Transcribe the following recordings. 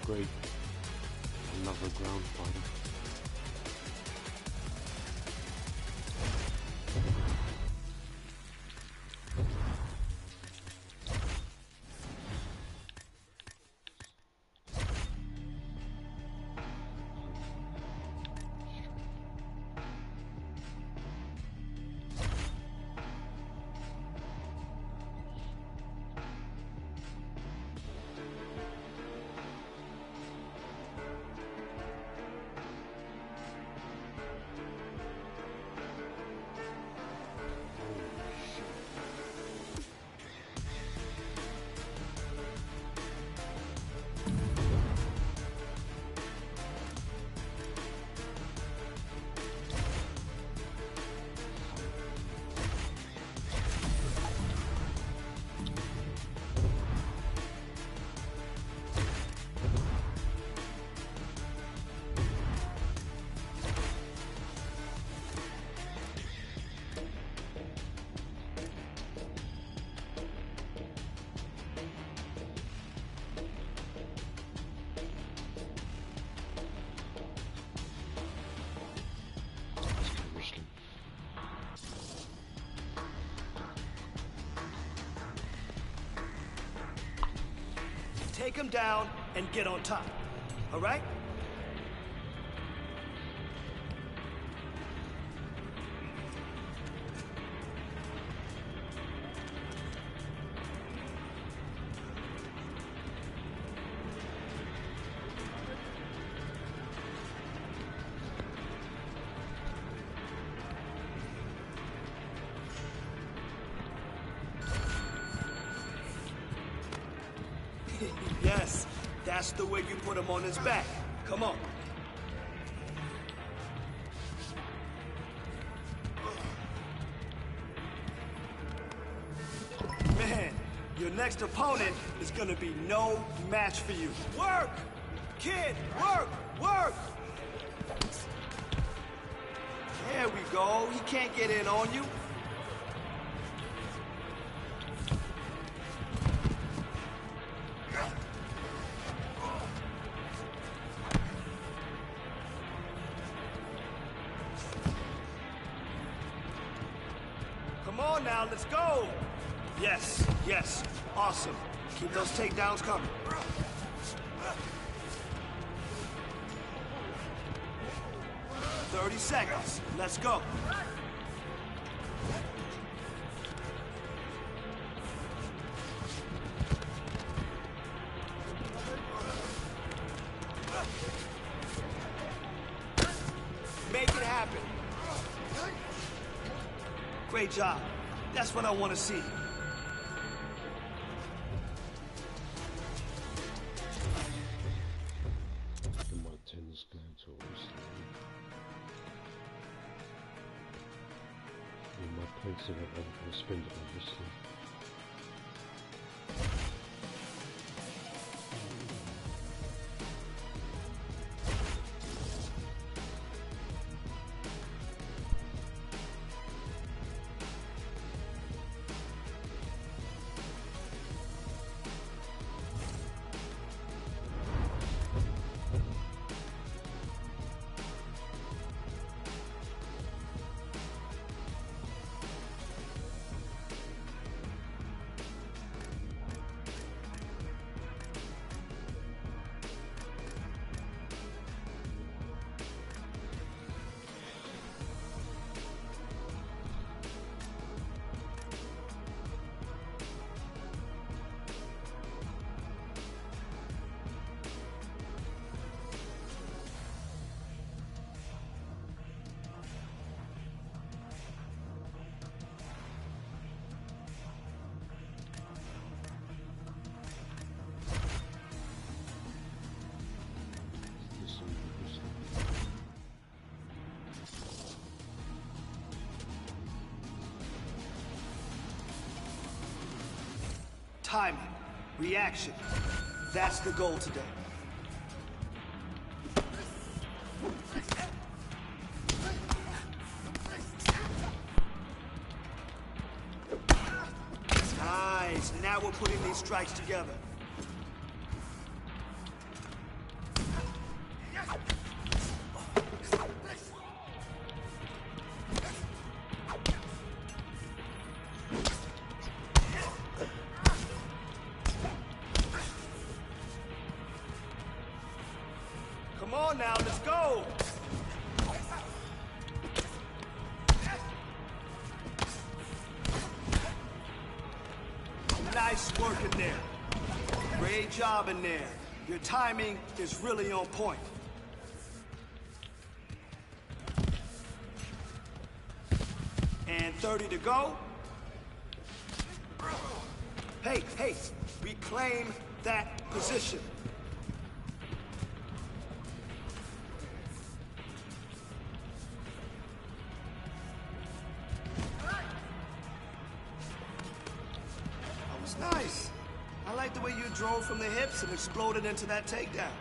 great. Another ground fighter. Take him down and get on top. All right? Yes, that's the way you put him on his back. Come on. Man, your next opponent is gonna be no match for you. Work! Kid, work! Work! There we go. He can't get in on you. Come on now, let's go! Yes, yes, awesome. Keep those takedowns coming. 30 seconds, let's go. Make it happen. Great job. That's what I want to see. My tennis going to my pencil, I'm going to spend it obviously. Timing, reaction. That's the goal today. Nice. Now we're putting these strikes together. now, let's go! Nice work in there. Great job in there. Your timing is really on point. And 30 to go. Hey, hey, reclaim that position. That was nice. I like the way you drove from the hips and exploded into that takedown.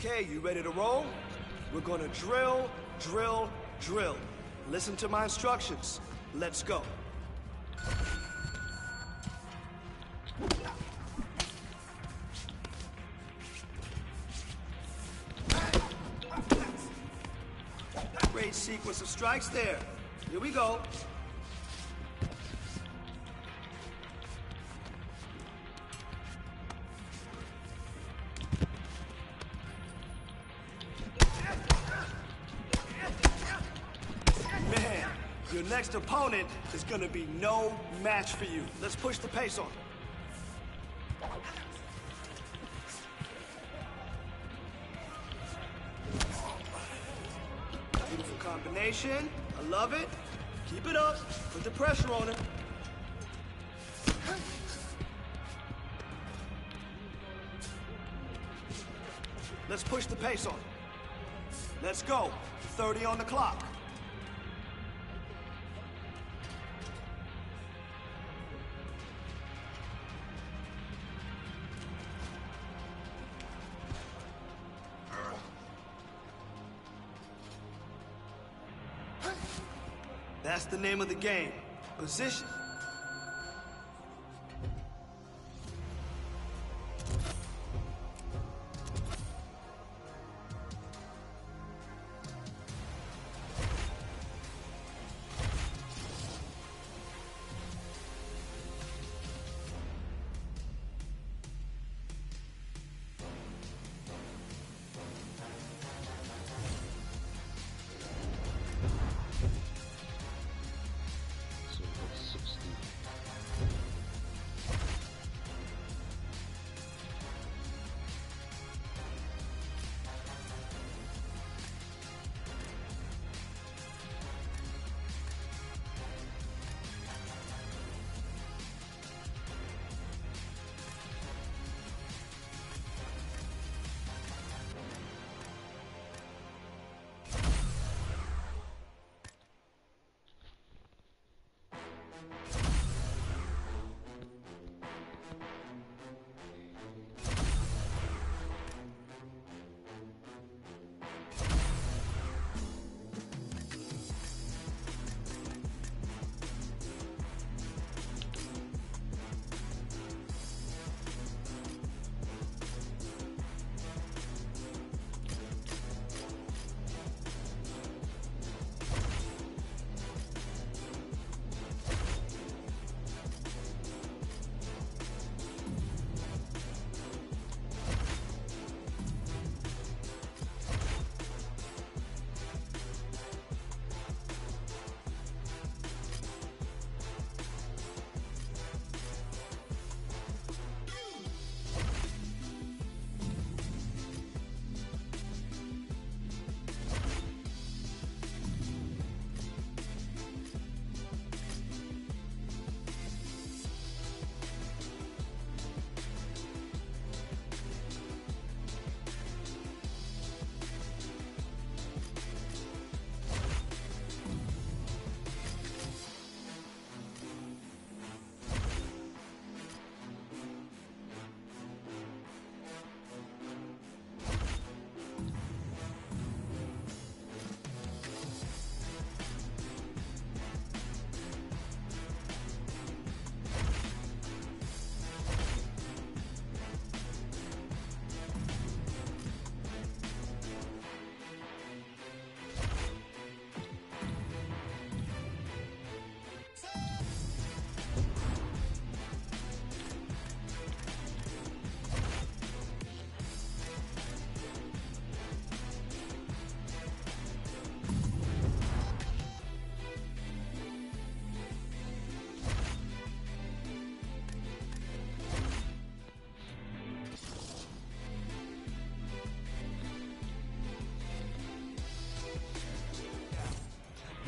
Okay, you ready to roll? We're gonna drill, drill, drill. Listen to my instructions. Let's go. Great sequence of strikes there. Here we go. next opponent is gonna be no match for you. Let's push the pace on. Beautiful combination. I love it. Keep it up. Put the pressure on him. Let's push the pace on. Let's go. 30 on the clock. That's the name of the game. Position. So that's 60.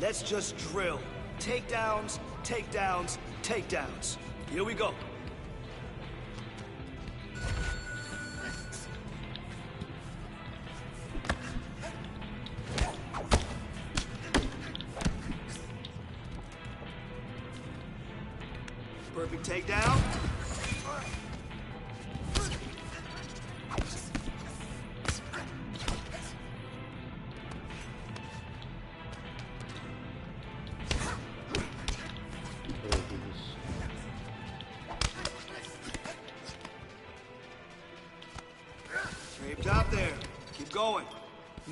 Let's just drill. Takedowns, takedowns, takedowns. Here we go. Perfect takedown. Draped out there. Keep going.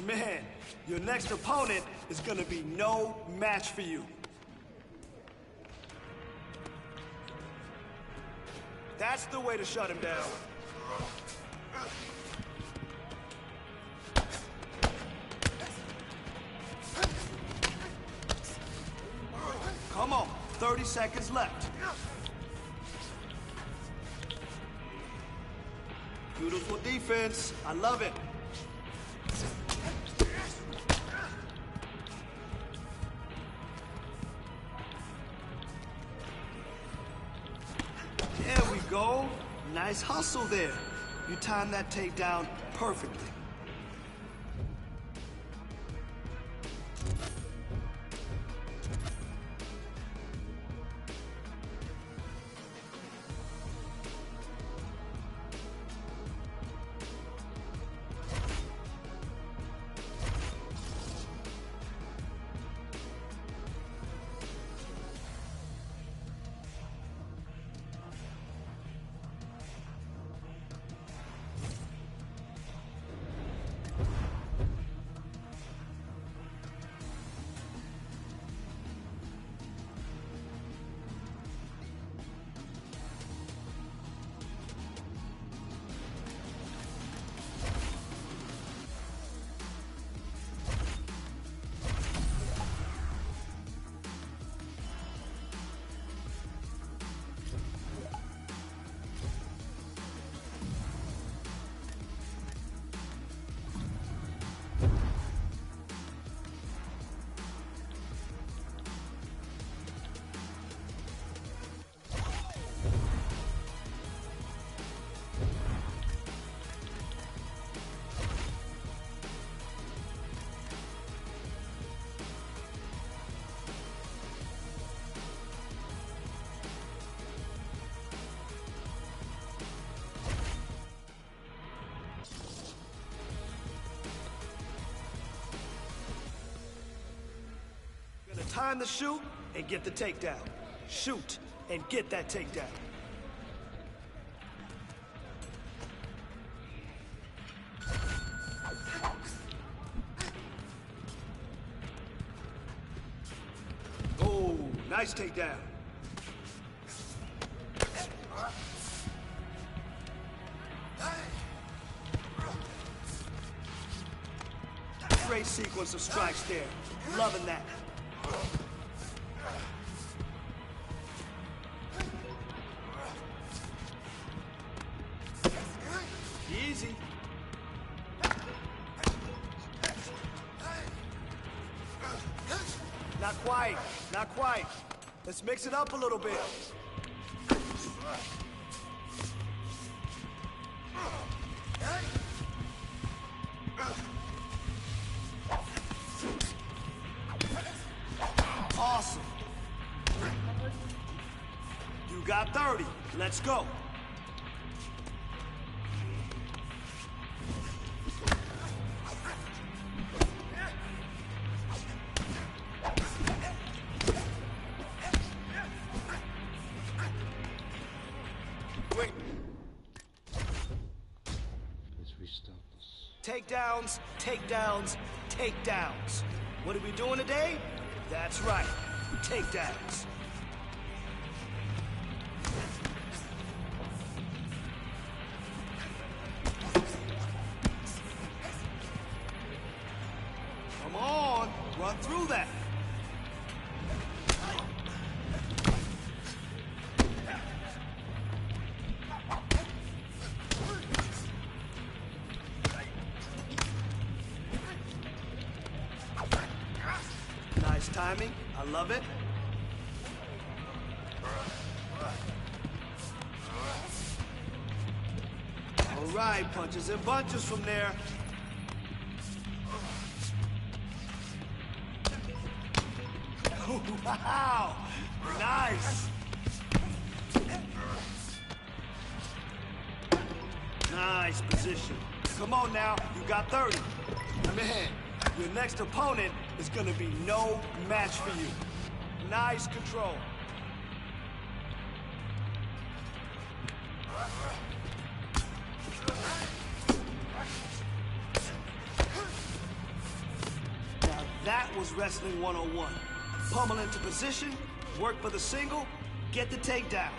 Man, your next opponent is gonna be no match for you. That's the way to shut him down. Come on, 30 seconds left. Beautiful defense. I love it. There we go. Nice hustle there. You timed that takedown perfectly. Time to shoot and get the takedown. Shoot and get that takedown. Oh, nice takedown. Great sequence of strikes there. Loving that. Easy. Not quite, not quite. Let's mix it up a little bit. Awesome. You got 30. Let's go. Wait. Let's restart this. Takedowns, takedowns, takedowns. What are we doing today? That's right, takedowns. Come on, run through that. Nice timing. I love it. All right, punches and bunches from there. Wow, nice. Nice position. Come on now, you got 30. Man, your next opponent is gonna be no match for you. Nice control. Now that was wrestling 101. Pummel into position, work for the single, get the takedown.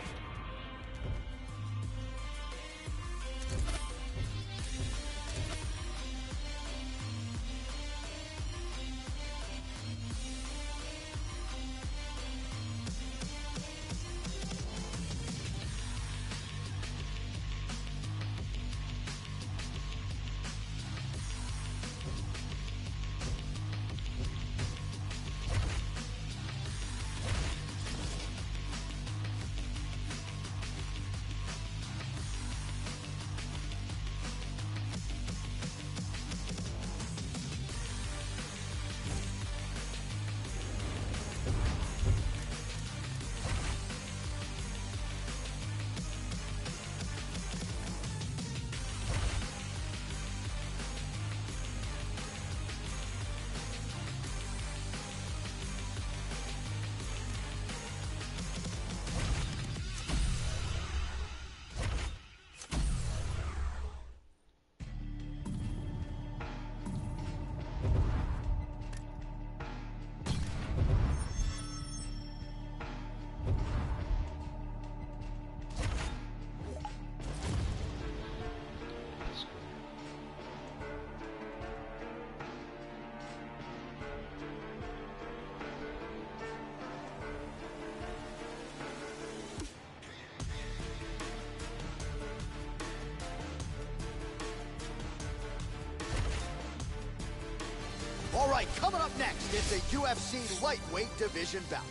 All right, coming up next, it's a UFC lightweight division bout.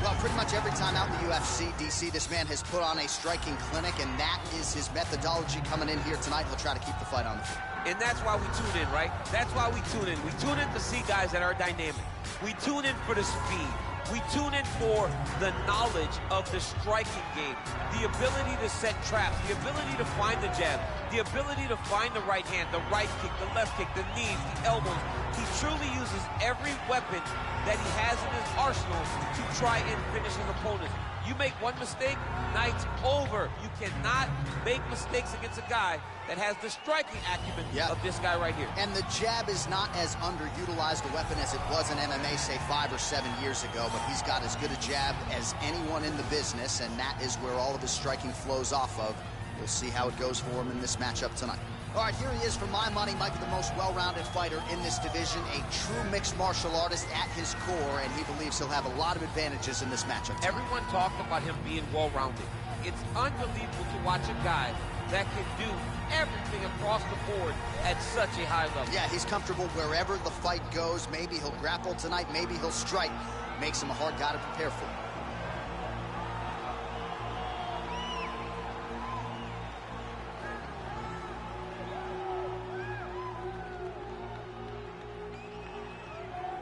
Well, pretty much every time out in the UFC, DC, this man has put on a striking clinic, and that is his methodology coming in here tonight. He'll try to keep the fight on the feet. And that's why we tune in, right? That's why we tune in. We tune in to see guys that are dynamic. We tune in for the speed. We tune in for the knowledge of the striking game, the ability to set traps, the ability to find the jab, the ability to find the right hand, the right kick, the left kick, the knees, the elbows. He truly uses every weapon that he has in his arsenal to try and finish his opponents. You make one mistake, night's over. You cannot make mistakes against a guy that has the striking acumen of this guy right here. And the jab is not as underutilized a weapon as it was in MMA, say, 5 or 7 years ago, but he's got as good a jab as anyone in the business, and that is where all of his striking flows off of. We'll see how it goes for him in this matchup tonight. All right, here he is. For my money, might be the most well-rounded fighter in this division, a true mixed martial artist at his core, and he believes he'll have a lot of advantages in this matchup tonight. Everyone talked about him being well-rounded. It's unbelievable to watch a guy that can do everything across the board at such a high level. Yeah, he's comfortable wherever the fight goes. Maybe he'll grapple tonight, maybe he'll strike. Makes him a hard guy to prepare for.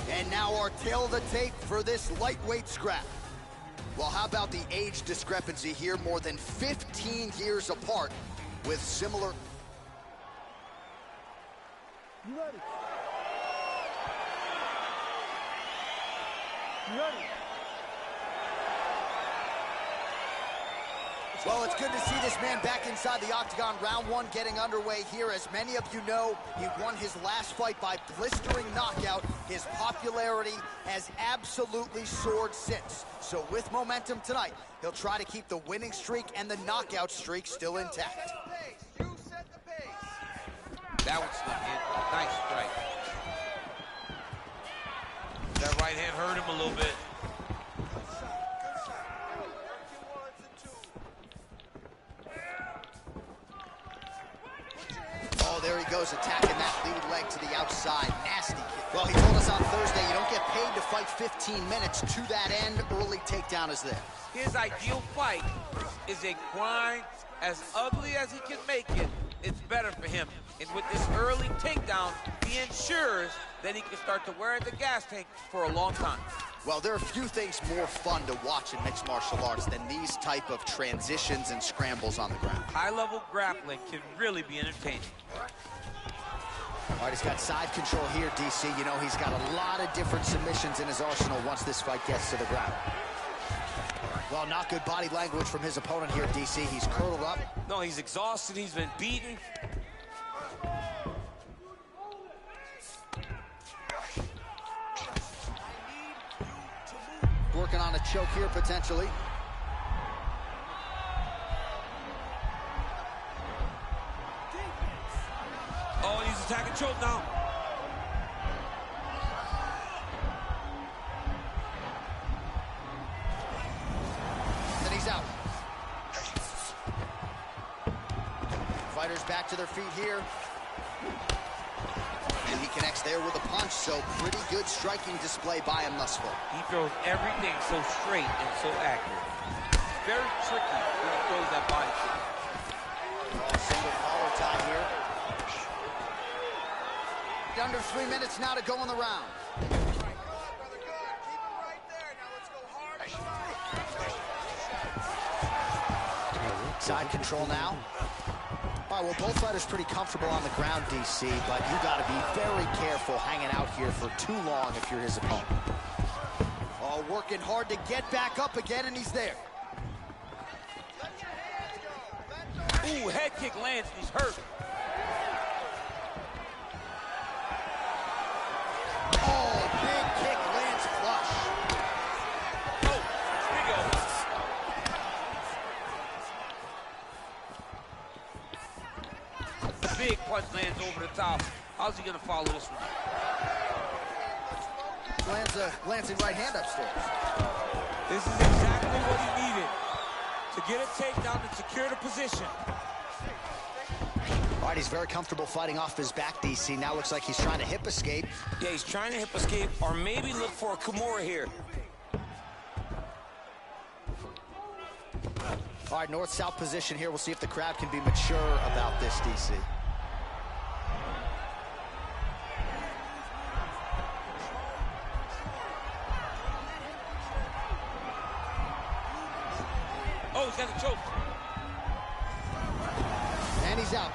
And now our tail of the tape for this lightweight scrap. Well, how about the age discrepancy here? More than 15 years apart with similar... You ready? You ready? Well, it's good to see this man back inside the octagon. Round one getting underway here. As many of you know, he won his last fight by blistering knockout. His popularity has absolutely soared since. So with momentum tonight, he'll try to keep the winning streak and the knockout streak still intact. You set the pace. That one snuck in. Nice strike. That right hand hurt him a little bit. Oh, there he goes, attacking that lead leg to the outside. Nasty kick. Well, he told us on Thursday, you don't get paid to fight 15 minutes. To that end, early takedown is there. His ideal fight is a grind. As ugly as he can make it, it's better for him. And with this early takedown, he ensures that he can start to wear the gas tank for a long time. Well, there are few things more fun to watch in mixed martial arts than these type of transitions and scrambles on the ground. High-level grappling can really be entertaining. All right, he's got side control here, DC. You know, he's got a lot of different submissions in his arsenal once this fight gets to the ground. Well, not good body language from his opponent here, DC. He's curled up. No, he's exhausted. He's been beaten. Working on a choke here, potentially. Oh, he's attacking choke now. Then he's out. Fighters back to their feet here. And he connects there with a punch, so pretty good striking display by him thus far. He throws everything so straight and so accurate. Very tricky when he throws that body kick. Single collar tie here. Under 3 minutes now to go in the round. Side control now. All right, well, both fighters pretty comfortable on the ground, DC, but you got to be very careful hanging out here for too long if you're his opponent. Oh, working hard to get back up again, and he's there. Ooh, head kick lands, and he's hurt. Oh, big kick lands flush. Oh, big elbow. Big punch lands over the top. How's he gonna follow this one? lands a glancing right hand upstairs. This is exactly what he needed to get a takedown and secure the position. All right, he's very comfortable fighting off his back, DC. Now looks like he's trying to hip escape. Yeah, he's trying to hip escape or maybe look for a Kimura here. All right, north-south position here. We'll see if the crowd can be mature about this, DC. Oh, he's got the choke. And he's out.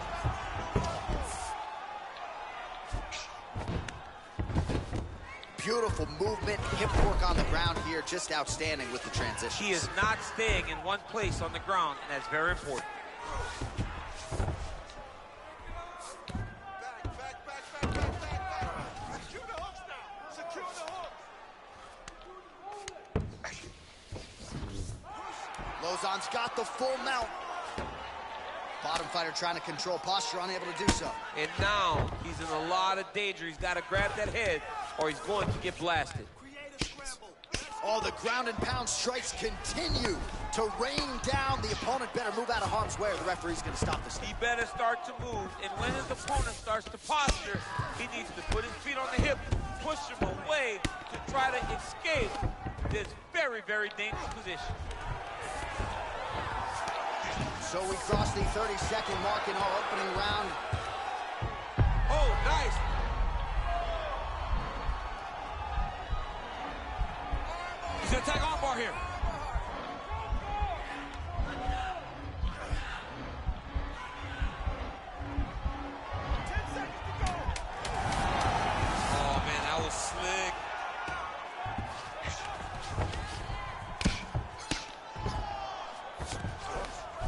Beautiful movement, hip work on the ground here, just outstanding with the transition. He is not staying in one place on the ground, and that's very important. Lozon's got the full mount. Bottom fighter trying to control posture, unable to do so. And now he's in a lot of danger. He's got to grab that head or he's going to get blasted. Oh, the ground and pound strikes continue to rain down. The opponent better move out of harm's way or the referee's going to stop this thing. He better start to move, and when his opponent starts to posture, he needs to put his feet on the hip, push him away to try to escape this very, very dangerous position. So we cross the 30-second mark in our opening round. Oh, nice. He's gonna tag on bar here. Oh man, that was slick.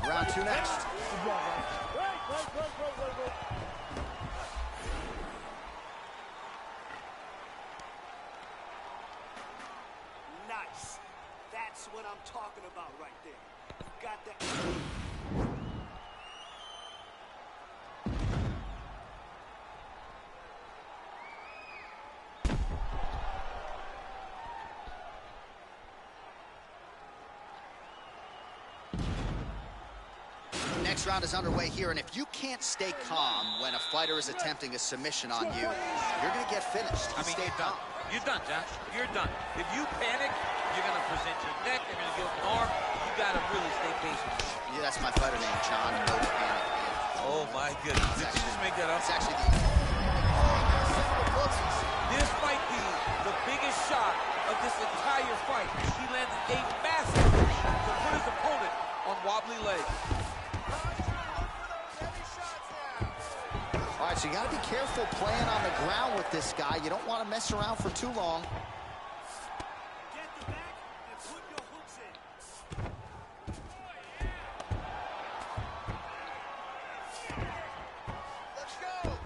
Round two next. Nice. That's what I'm talking about right there. You got that. Next round is underway here, and if you can't stay calm when a fighter is attempting a submission on you, you're going to get finished. I mean, you're done. You're done, John. You're done. If you panic, you're going to present your neck, you're going to give an arm. You got to really stay patient. Yeah, that's my fighter name, John. No panic. Oh, my goodness. Did you just make that up? It's actually the... This might be the biggest shot of this entire fight. He landed a massive to put his opponent on wobbly legs. All right, so you got to be careful playing on the ground with this guy. You don't want to mess around for too long. Get the back and put your hooks in.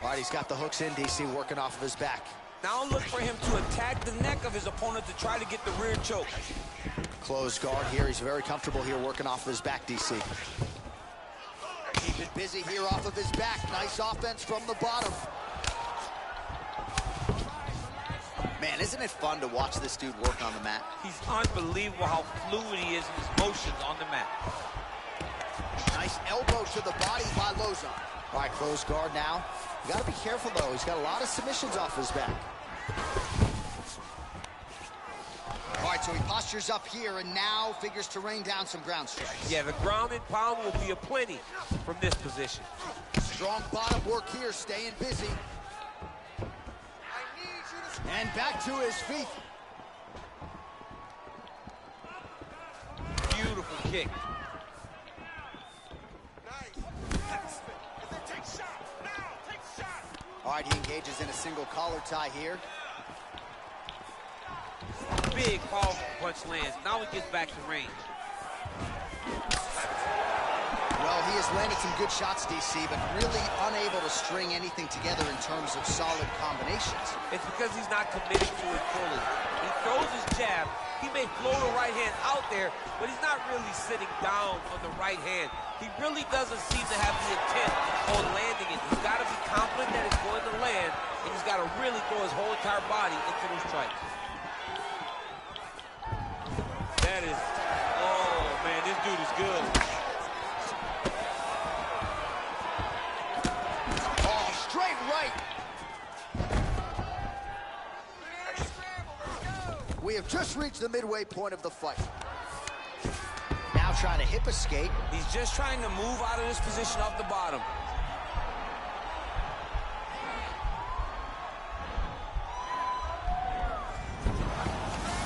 All right, he's got the hooks in, DC, working off of his back. Now look for him to attack the neck of his opponent to try to get the rear choke. Closed guard here. He's very comfortable here working off of his back, DC. Keep it busy here off of his back. Nice offense from the bottom. Man, isn't it fun to watch this dude work on the mat? He's unbelievable how fluid he is in his motions on the mat. Nice elbow to the body by Lozon. All right, closed guard now. You got to be careful, though. He's got a lot of submissions off his back. All right, so he postures up here and now figures to rain down some ground strikes. Yeah, the ground and pound will be aplenty from this position. Strong bottom work here, staying busy. And back to his feet. Beautiful kick. All right, he engages in a single collar tie here. Big, powerful punch lands. Now he gets back to range. Well, he has landed some good shots, DC, but really unable to string anything together in terms of solid combinations. It's because he's not committed to it fully. He throws his jab. He may float a right hand out there, but he's not really sitting down on the right hand. He really doesn't seem to have the intent on landing it. He's got to be confident that it's going to land, and he's got to really throw his whole entire body into those strikes. that is, oh man, this dude is good. Oh, straight right. We have just reached the midway point of the fight. Now trying to hip escape. He's just trying to move out of this position off the bottom.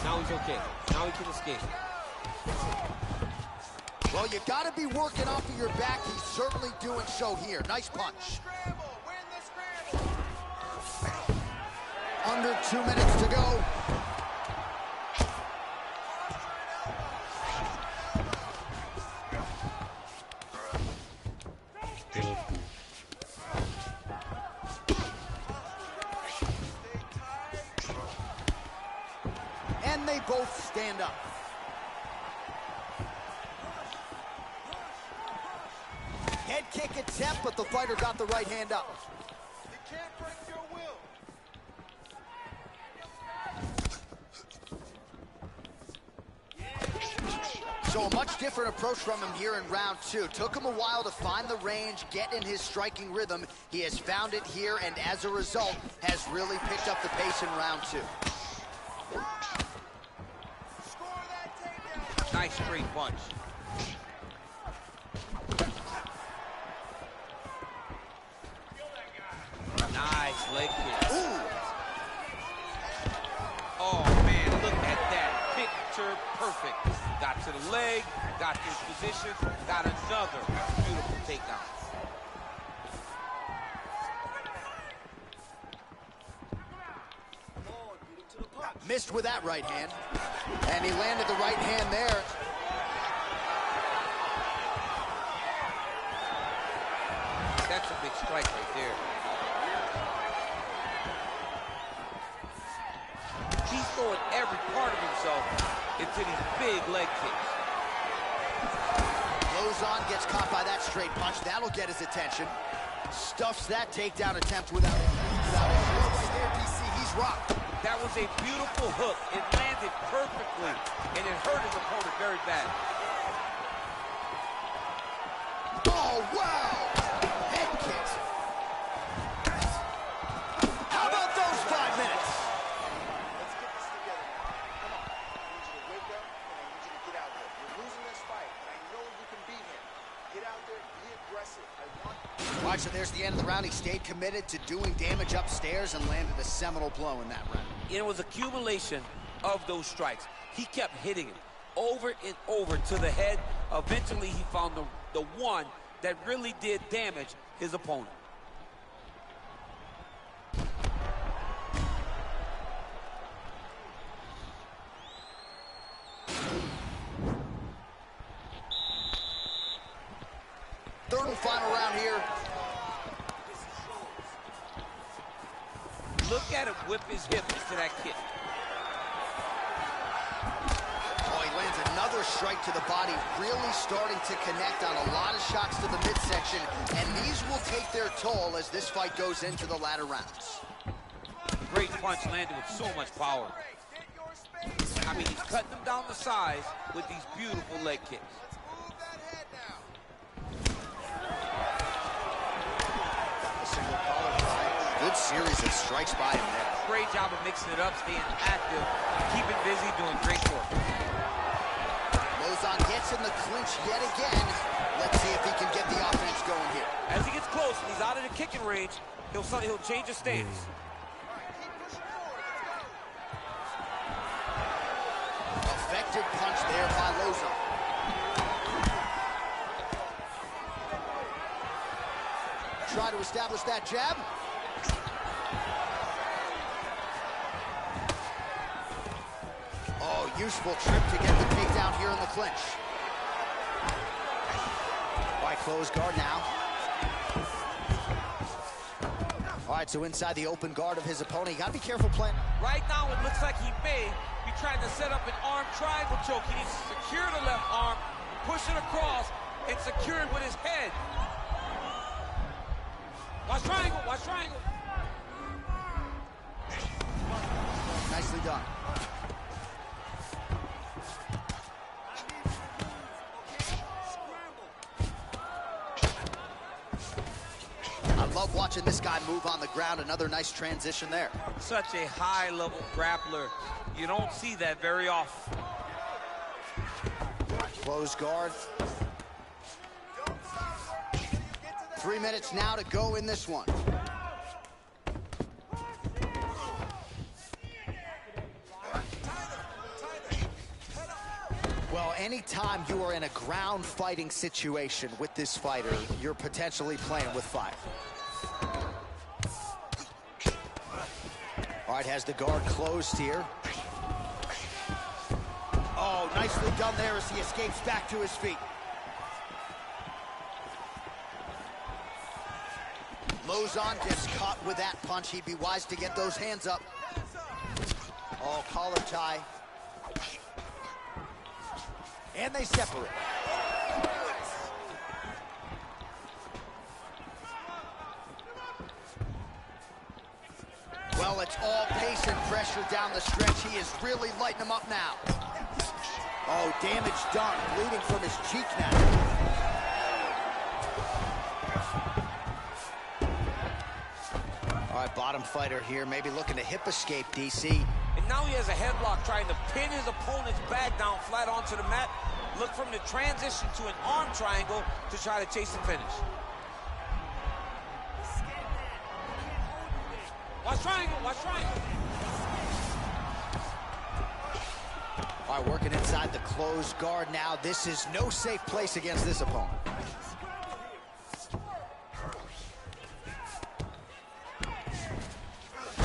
Now he's okay. Now he can escape. Well, you got to be working off of your back. He's certainly doing so here. Nice punch. Under 2 minutes to go. And they both stand up. Head kick attempt, but the fighter got the right hand up. You can't break your will. So a much different approach from him here in round 2. Took him a while to find the range, get in his striking rhythm. He has found it here, and as a result, has really picked up the pace in round 2. Nice straight punch. Nice leg kick. Ooh. Oh, man, look at that. Picture perfect. Got to the leg, got to his position, got another beautiful takedown. Missed with that right hand. And he landed the right hand there. That's a big strike right there. He's throwing every part of himself into these big leg kicks. Lozon gets caught by that straight punch. That'll get his attention. Stuffs that takedown attempt without it. There, DC, he's rocked. That was a beautiful hook. It landed perfectly, and it hurt his opponent very bad. Oh, wow! Head kicks. How about those 5 minutes? Let's get this together. Come on. I need you to wake up, and I need you to get out there. You're losing this fight, and I know you can beat him. Get out there, be aggressive. I want... Watch, so there's the end of the round. He stayed committed to doing damage upstairs and landed a seminal blow in that round. It was accumulation of those strikes. He kept hitting him over and over to the head. Eventually, he found the one that really did damage his opponent. Third and final round here. Look at him whip his hip into that kick. Oh, he lands another strike to the body, really starting to connect on a lot of shots to the midsection, and these will take their toll as this fight goes into the latter rounds. Great punch landed with so much power. I mean, he's cutting them down to size with these beautiful leg kicks. Good series of strikes by him there. Great job of mixing it up, staying active, keeping busy, doing great work. Lozon gets in the clinch yet again. Let's see if he can get the offense going here. As he gets close and he's out of the kicking range, he'll change his stance. Effective punch there by Lozon. Try to establish that jab. Oh, useful trip to get the takedown here in the clinch. All right, closed guard now. All right, so inside the open guard of his opponent. You got to be careful playing. Right now, it looks like he may be trying to set up an arm triangle choke. He needs to secure the left arm, push it across, and secure it with his head. Watch triangle, watch triangle. Nicely done. love watching this guy move on the ground. Another nice transition there. Such a high-level grappler. You don't see that very often. Close guard. 3 minutes now to go in this one. Well, anytime you are in a ground fighting situation with this fighter, you're potentially playing with fire. All right, has the guard closed here. Oh, nicely done there as he escapes back to his feet. Lozon gets caught with that punch. He'd be wise to get those hands up. Oh, collar tie. And they separate. Well, it's all pace and pressure down the stretch. He is really lighting him up now. Oh, damage done. Bleeding from his cheek now. All right, bottom fighter here, maybe looking to hip escape, DC. And now he has a headlock trying to pin his opponent's back down flat onto the mat. Look from the transition to an arm triangle to try to chase and finish. Watch triangle, watch triangle. All right, working inside the closed guard now. This is no safe place against this opponent.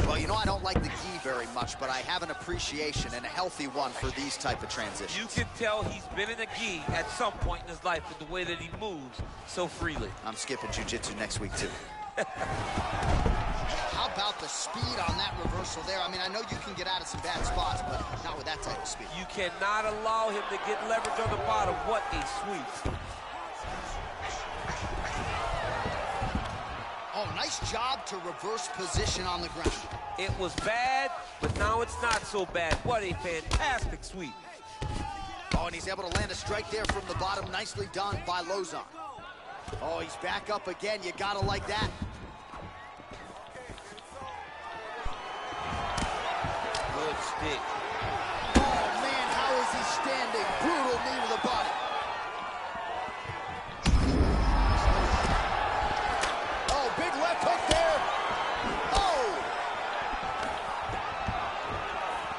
Well, you know, I don't like the gi very much, but I have an appreciation and a healthy one for these type of transitions. You can tell he's been in a gi at some point in his life with the way that he moves so freely. I'm skipping jiu-jitsu next week, too. How about the speed on that reversal there? I mean, I know you can get out of some bad spots, but not with that type of speed. You cannot allow him to get leverage on the bottom. What a sweep. Oh, nice job to reverse position on the ground. It was bad, but now it's not so bad. What a fantastic sweep. Oh, and he's able to land a strike there from the bottom. Nicely done by Lozon. Oh, he's back up again. You gotta like that. Good stick. Oh, man, how is he standing? Brutal knee to the body. Oh, big left hook there. Oh!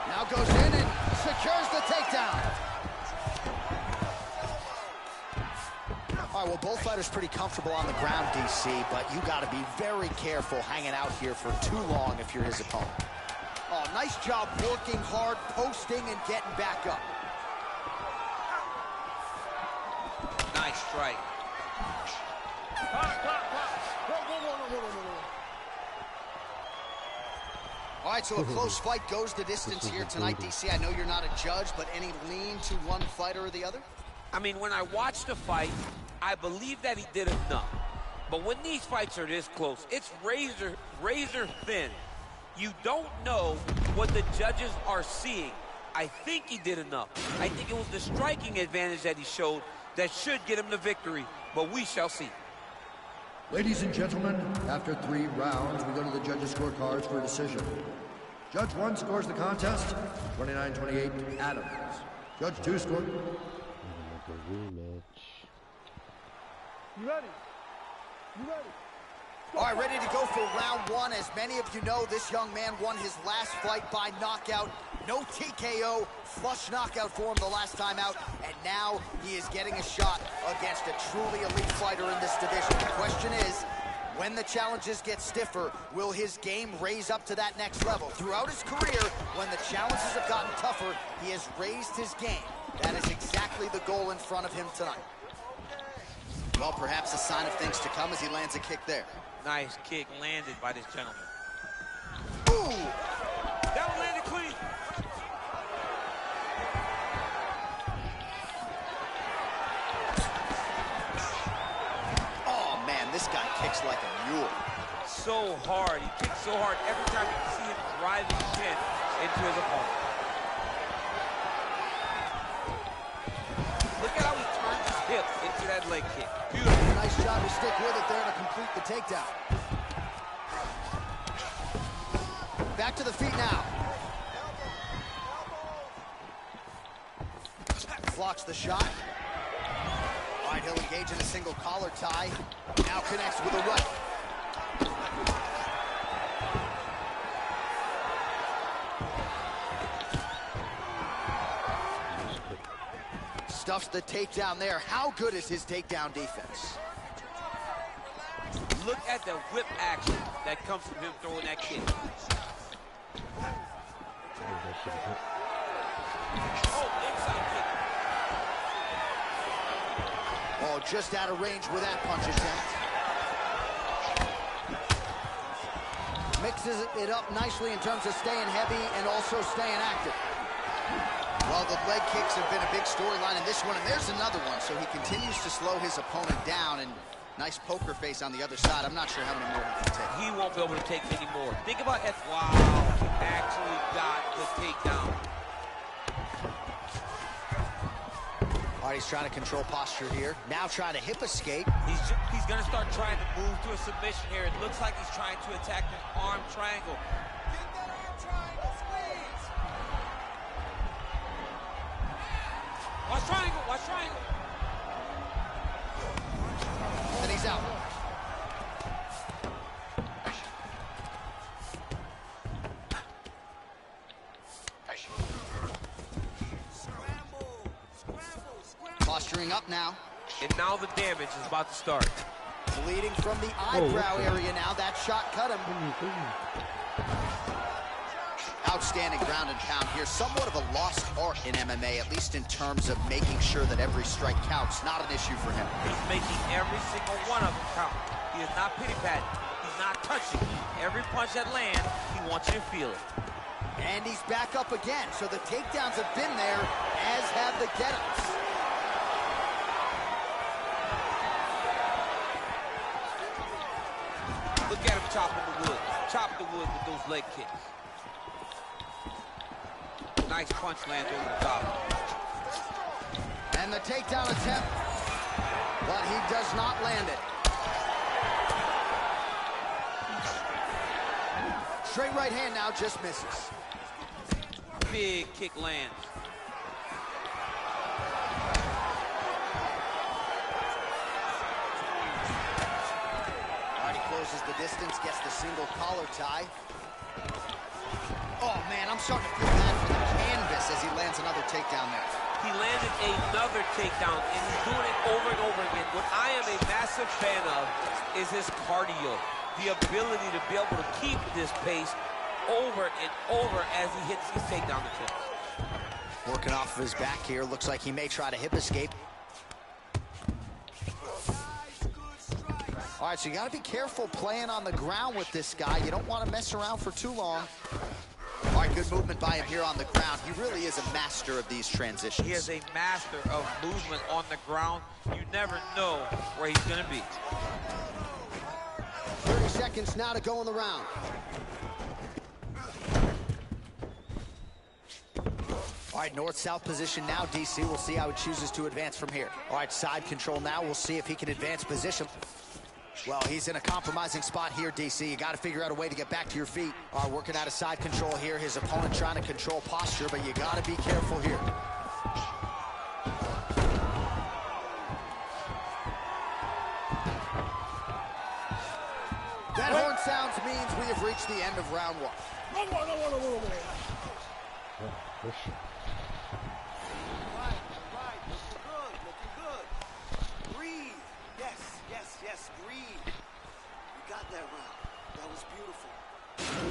Now goes in and secures the takedown. All right, well, both fighters pretty comfortable on the ground, DC, but you got to be very careful hanging out here for too long if you're his opponent. Oh, nice job working hard, posting, and getting back up. Nice strike. All right, so a close fight goes the distance here tonight, DC. I know you're not a judge, but any lean to one fighter or the other? I mean, when I watched the fight, I believe that he did enough. But when these fights are this close, it's razor thin. You don't know what the judges are seeing. I think he did enough. I think it was the striking advantage that he showed that should get him the victory, but we shall see. Ladies and gentlemen, after 3 rounds, we go to the judges' scorecards for a decision. Judge 1 scores the contest, 29-28, Adams. Judge 2 scored... Like a rematch. You ready? You ready? All right, ready to go for round 1. As many of you know, this young man won his last fight by knockout. No TKO, flush knockout for him the last time out. And now he is getting a shot against a truly elite fighter in this division. The question is, when the challenges get stiffer, will his game raise up to that next level? Throughout his career, when the challenges have gotten tougher, he has raised his game. That is exactly the goal in front of him tonight. Well, perhaps a sign of things to come as he lands a kick there. Nice kick landed by this gentleman. Ooh! That one landed clean. Oh, man, this guy kicks like a mule. So hard. He kicks so hard every time you can see him drive his chin into his opponent. Look at how he turns his hip into that leg kick. Beautiful. Nice job to stick with it there to complete the takedown. back to the feet now. Blocks the shot. All right, he'll engage in a single collar tie. Now connects with a right. Stuffs the takedown there. How good is his takedown defense? Look at the whip action that comes from him throwing that kick. Oh, inside kick. Oh, just out of range with that punch attempt. Mixes it up nicely in terms of staying heavy and also staying active. Well, the leg kicks have been a big storyline in this one, and there's another one. So he continues to slow his opponent down, and nice poker face on the other side. I'm not sure how many more he can take. He won't be able to take any more. Think about it. Wow, he actually got the takedown. All right, he's trying to control posture here. Now trying to hip escape. He's going to start trying to move to a submission here. It looks like he's trying to attack the arm triangle. Get that arm triangle, squeeze! Watch triangle, watch triangle. And he's out. Posturing up now. And now the damage is about to start. Bleeding from the eyebrow area now. That shot cut him. Outstanding ground and pound here. Somewhat of a lost art in MMA, at least in terms of making sure that every strike counts. Not an issue for him. He's making every single one of them count. He is not pity-patting. He's not touching. Every punch that lands, he wants you to feel it. And he's back up again. So the takedowns have been there, as have the get-ups. Look at him chopping the wood. Chop the wood with those leg kicks. Nice punch lands over the top. And the takedown attempt, but he does not land it. Straight right hand now, just misses. Big kick lands. Closes the distance, gets the single collar tie. Oh man, I'm starting to feel bad for the canvas as he lands another takedown there. He landed another takedown, and he's doing it over and over again. What I am a massive fan of is his cardio. The ability to be able to keep this pace over and over as he hits his takedown attempts. Working off of his back here, looks like he may try to hip escape. All right, so you got to be careful playing on the ground with this guy. You don't want to mess around for too long. All right, good movement by him here on the ground. He really is a master of these transitions. He is a master of movement on the ground. You never know where he's going to be. 30 seconds now to go in the round. All right, north-south position now, DC. We'll see how he chooses to advance from here. All right, side control now. We'll see if he can advance position. Well, he's in a compromising spot here, DC. You got to figure out a way to get back to your feet. All right, working out of side control here. His opponent trying to control posture, but you got to be careful here. That horn sounds means we have reached the end of round one. Right, looking good. Breathe. Yes, breathe. You got that round. That was beautiful.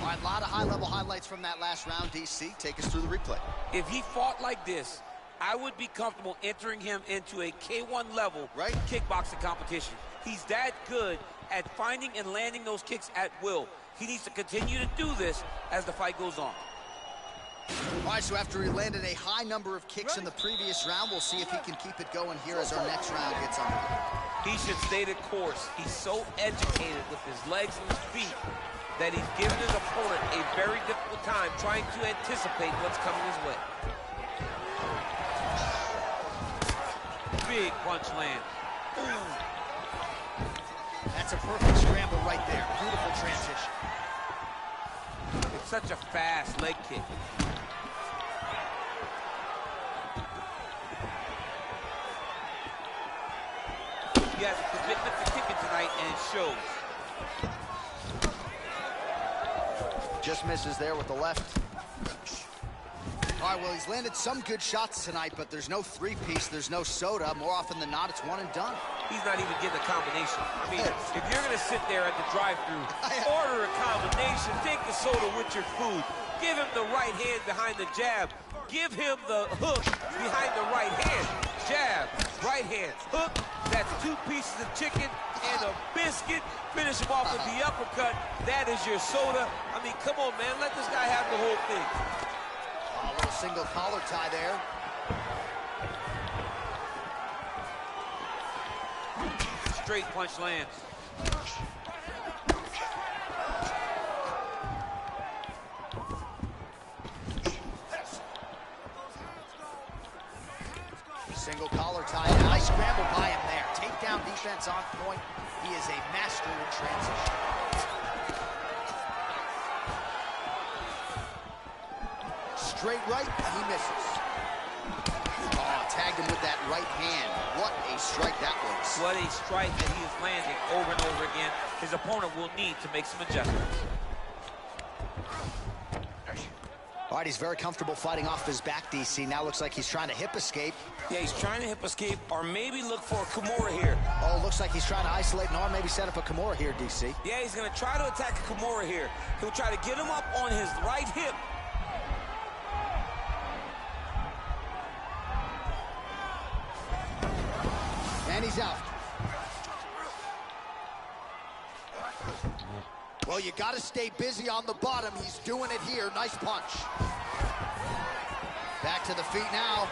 All right, a lot of high-level highlights from that last round, DC. Take us through the replay. If he fought like this, I would be comfortable entering him into a K1 level kickboxing competition. He's that good at finding and landing those kicks at will. He needs to continue to do this as the fight goes on. All right, so after he landed a high number of kicks in the previous round, we'll see if he can keep it going here as our next round gets underway. He should stay the course. He's so educated with his legs and his feet that he's given his opponent a very difficult time trying to anticipate what's coming his way. Big punch land. Ooh. That's a perfect scramble right there. Beautiful transition. Such a fast leg kick. He has a commitment to kicking tonight, and it shows. Just misses there with the left. All right, well, he's landed some good shots tonight, but there's no three-piece, there's no soda. More often than not, it's one and done. He's not even getting a combination. I mean, if you're going to sit there at the drive-thru, order a combination, take the soda with your food, give him the right hand behind the jab, give him the hook behind the right hand. Jab, right hand, hook. That's 2 pieces of chicken and a biscuit. Finish him off with the uppercut. That is your soda. I mean, come on, man. Let this guy have the whole thing. A little single collar tie there. Straight punch lands. Single collar tie. Nice scramble by him there. Takedown defense on point. He is a master in transition. Straight right, he misses. Oh, tagged him with that right hand. What a strike that was. What a strike that he is landing over and over again. His opponent will need to make some adjustments. All right, he's very comfortable fighting off his back, DC. Now looks like he's trying to hip escape. Yeah, he's trying to hip escape or maybe look for a Kimura here. Oh, looks like he's trying to isolate an arm, maybe set up a Kimura here, DC. Yeah, he's going to try to attack a Kimura here. He'll try to get him up on his right hip. And he's out. Well, you got to stay busy on the bottom. He's doing it here. Nice punch. Back to the feet now.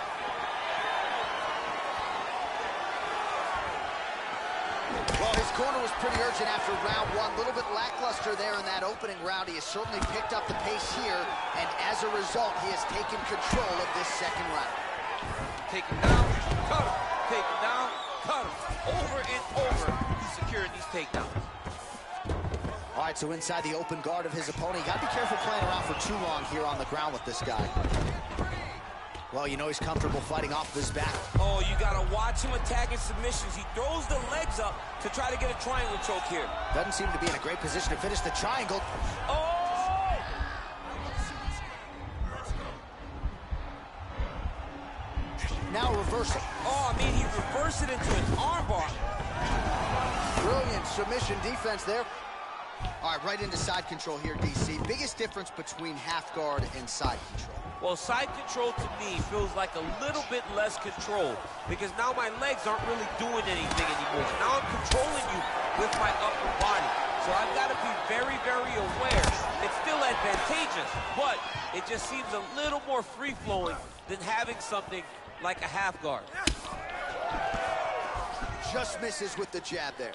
Well, his corner was pretty urgent after round one. A little bit lackluster there in that opening round. He has certainly picked up the pace here, and as a result, he has taken control of this second round. Take him down, cut him. Take him down, cut him. Over and over, he's securing these takedowns. All right, so inside the open guard of his opponent. You got to be careful playing around for too long here on the ground with this guy. Well, you know he's comfortable fighting off his back. Oh, you got to watch him attacking submissions. He throws the legs up to try to get a triangle choke here. Doesn't seem to be in a great position to finish the triangle. Oh! Now a reversal. Oh, I mean, he reversed it into an armbar. Brilliant submission defense there. All right, right into side control here, DC. Biggest difference between half guard and side control. Well, side control to me feels like a little bit less control because now my legs aren't really doing anything anymore. Now I'm controlling you with my upper body. So I've got to be very, very aware. It's still advantageous, but it just seems a little more free-flowing than having something like a half guard. Just misses with the jab there.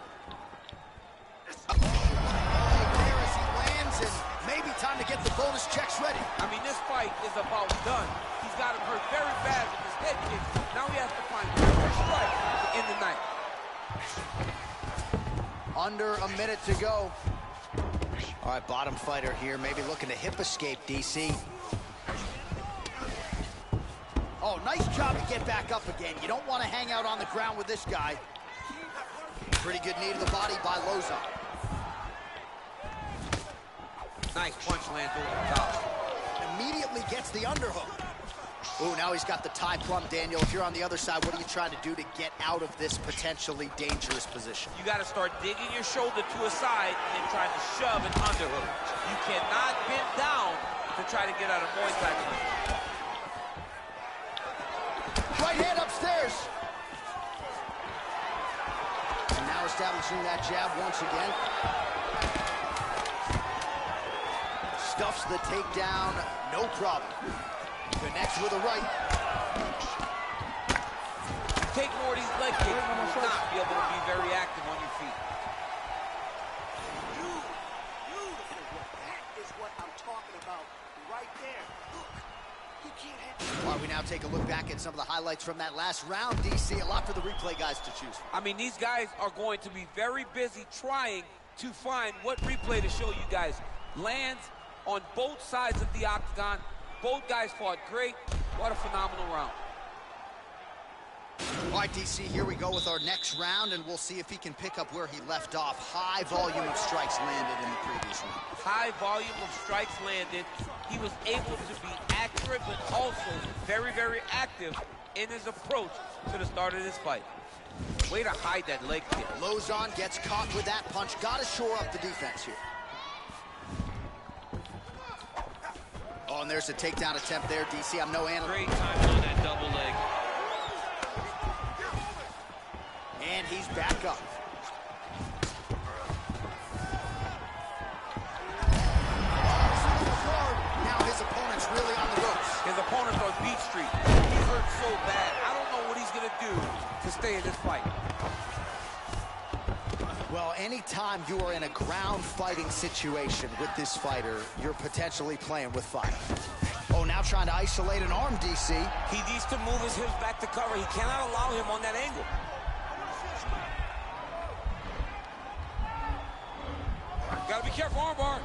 There as he lands, and maybe time to get the bonus checks ready. I mean, this fight is about done. He's got him hurt very bad with his head kick. Now he has to find one strike to end the night. Under a minute to go. All right, bottom fighter here, maybe looking to hip escape, DC. Oh, nice job to get back up again. You don't want to hang out on the ground with this guy. Pretty good knee to the body by Lozon. Nice punch lands over the top. Immediately gets the underhook. Ooh, now he's got the tie plumb, Daniel. If you're on the other side, what are you trying to do to get out of this potentially dangerous position? You got to start digging your shoulder to a side and trying to shove an underhook. You cannot bend down to try to get out of Muay Thai punch. Right hand upstairs. And now establishing that jab once again. Stuffs the takedown, no problem. Connects with a right. Take more of these leg kicks, you will not be able to be very active on your feet. Beautiful. That is what I'm talking about right there. Look, he can't have... All right, we now take a look back at some of the highlights from that last round, DC. A lot for the replay guys to choose from. I mean, these guys are going to be very busy trying to find what replay to show you guys. Lands on both sides of the octagon. Both guys fought great. What a phenomenal round. All right, DC, here we go with our next round, and we'll see if he can pick up where he left off. High volume of strikes landed in the previous round. High volume of strikes landed. He was able to be accurate, but also very, very active in his approach to the start of this fight. Way to hide that leg kick. Lozon gets caught with that punch. Got to shore up the defense here. Oh, and there's a takedown attempt there, DC. I'm no analyst. Great time on that double leg. And he's back up. Now his opponent's really on the ropes. His opponent's on Beach Street. He's hurt so bad. I don't know what he's going to do to stay in this fight. Well, anytime you are in a ground fighting situation with this fighter, you're potentially playing with fire. Oh, now trying to isolate an arm, DC. He needs to move his hips back to cover. He cannot allow him on that angle. Gotta be careful, armbar.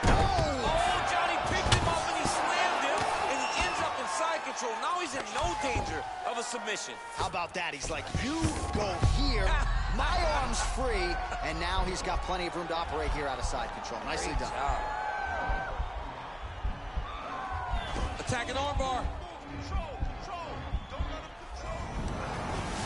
Oh, Johnny picked him up and he slammed him, and he ends up in side control. Now he's in no danger of a submission. How about that? He's like, you go here, my arm's free, and now he's got plenty of room to operate here out of side control. Nicely done. Attacking armbar.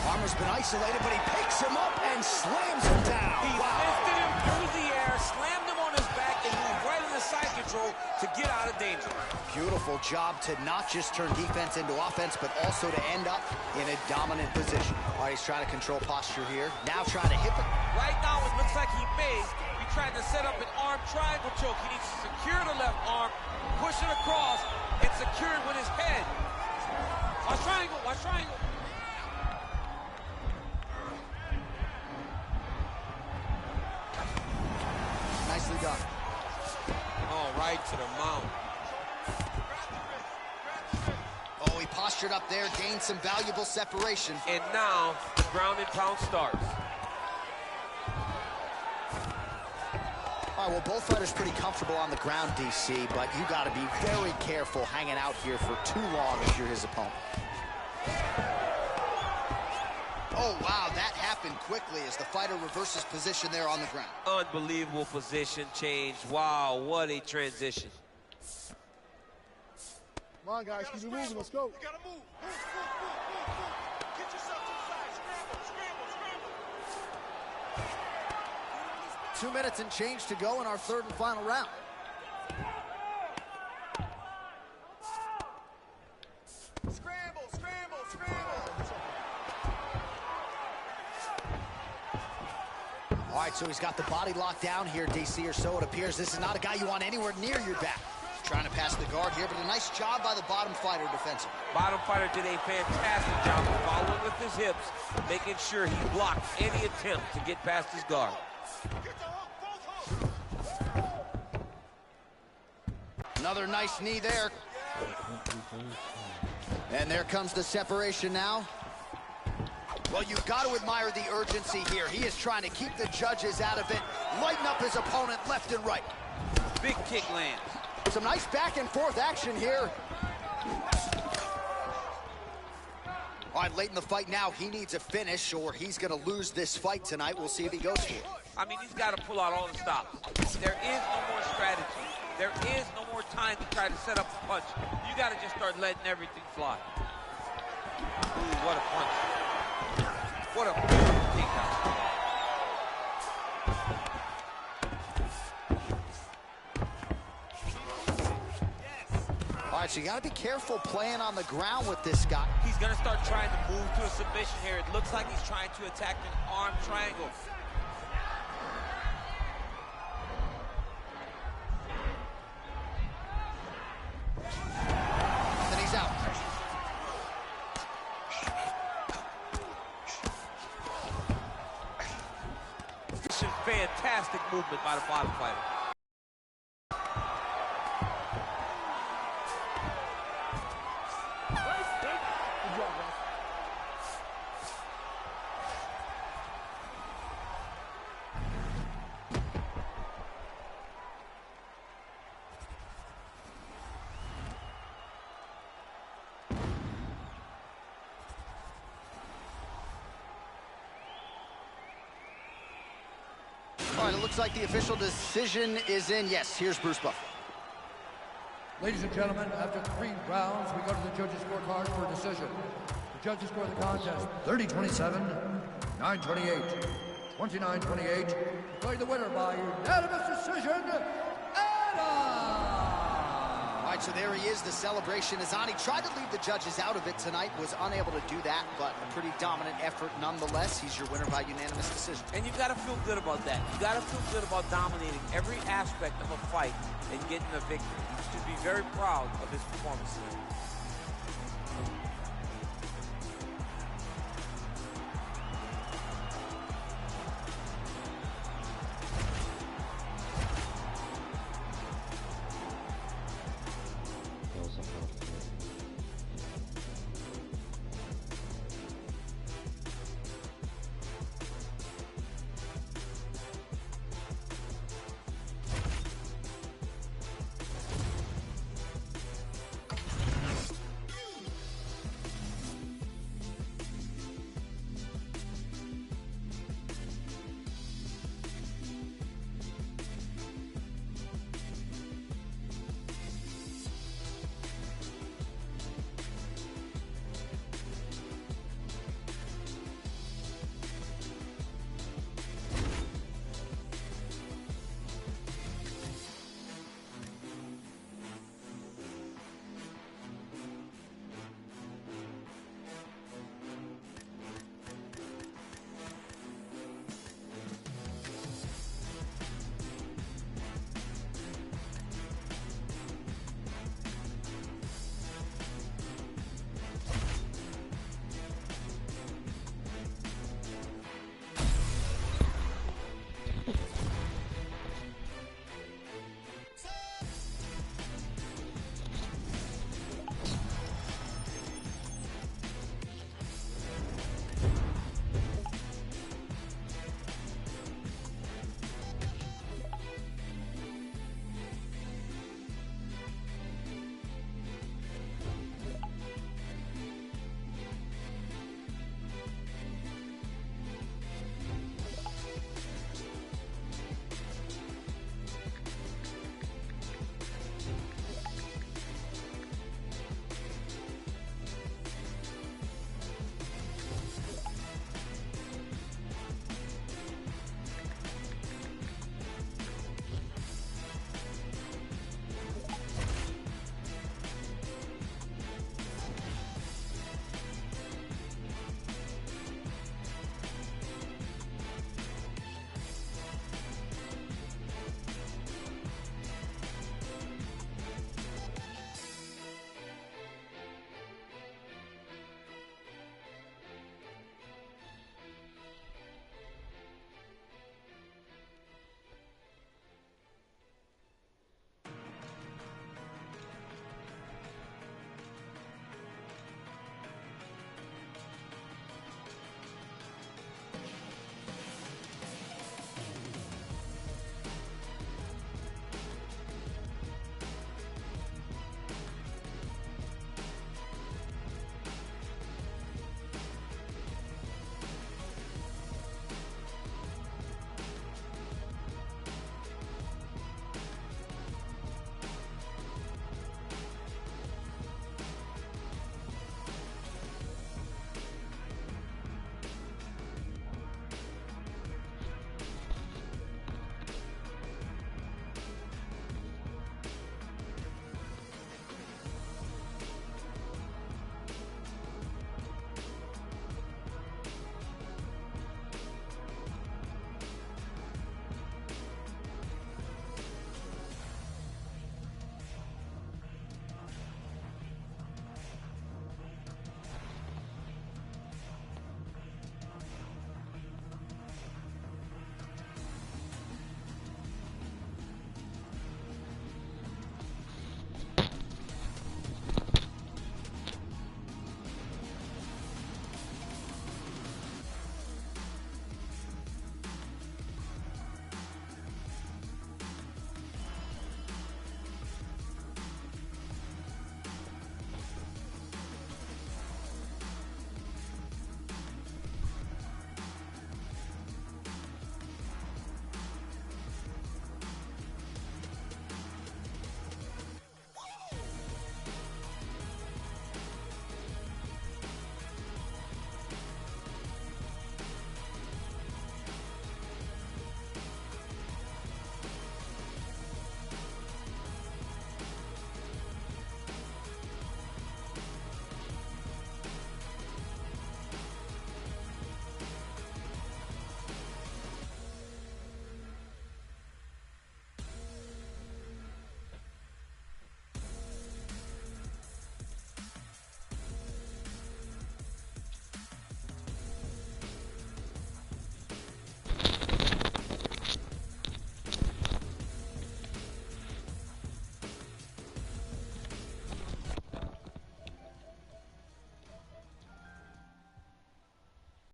Armor's been isolated, but he picks him up and slams him down. He lifted him through the air, slammed him on his back, and moved right into side control to get out of danger. Beautiful job to not just turn defense into offense, but also to end up in a dominant position. All right, he's trying to control posture here. Now trying to hit it. Right now, it looks like he may be trying to set up an arm triangle choke. He needs to secure the left arm, push it across, and secure it with his head. Watch triangle, watch triangle. Nicely done. Oh, right to the mount. Oh, he postured up there, gained some valuable separation. And now the ground and pound starts. All right, well, both fighters pretty comfortable on the ground, DC, but you got to be very careful hanging out here for too long if you're his opponent. Oh, wow, that happened quickly as the fighter reverses position there on the ground. Unbelievable position change. Wow, what a transition. Come on, guys, keep it moving. Let's go. You gotta move. Move. Get yourself to the side. Scramble. 2 minutes and change to go in our third and final round. Scramble. All right, so he's got the body locked down here, DC, or so it appears. This is not a guy you want anywhere near your back. Trying to pass the guard here, but a nice job by the bottom fighter defensively. Bottom fighter did a fantastic job of following with his hips, making sure he blocked any attempt to get past his guard. Another nice knee there. And there comes the separation now. Well, you've got to admire the urgency here. He is trying to keep the judges out of it, lighten up his opponent left and right. Big kick lands. Some nice back and forth action here. All right, late in the fight now, he needs a finish or he's going to lose this fight tonight. We'll see if he goes for it. I mean, he's got to pull out all the stops. There is no more strategy. There is no more time to try to set up a punch. You got to just start letting everything fly. Ooh, what a punch. What a beautiful takedown. All right, so you got to be careful playing on the ground with this guy. He's going to start trying to move to a submission here. It looks like he's trying to attack an arm triangle. Then he's out. Fantastic movement by the bottom fighter. All right, it looks like the official decision is in. Yes, here's Bruce Buffer. Ladies and gentlemen, after 3 rounds, we go to the judges' scorecards for a decision. The judges score the contest 30-27, 9-28, 29-28. Declared the winner by unanimous decision, Adam! All right, so there he is. The celebration is on. He tried to leave the judges out of it tonight, was unable to do that, but a pretty dominant effort nonetheless. He's your winner by unanimous decision. And you got to feel good about that. You got to feel good about dominating every aspect of a fight and getting a victory. You should be very proud of his performance tonight.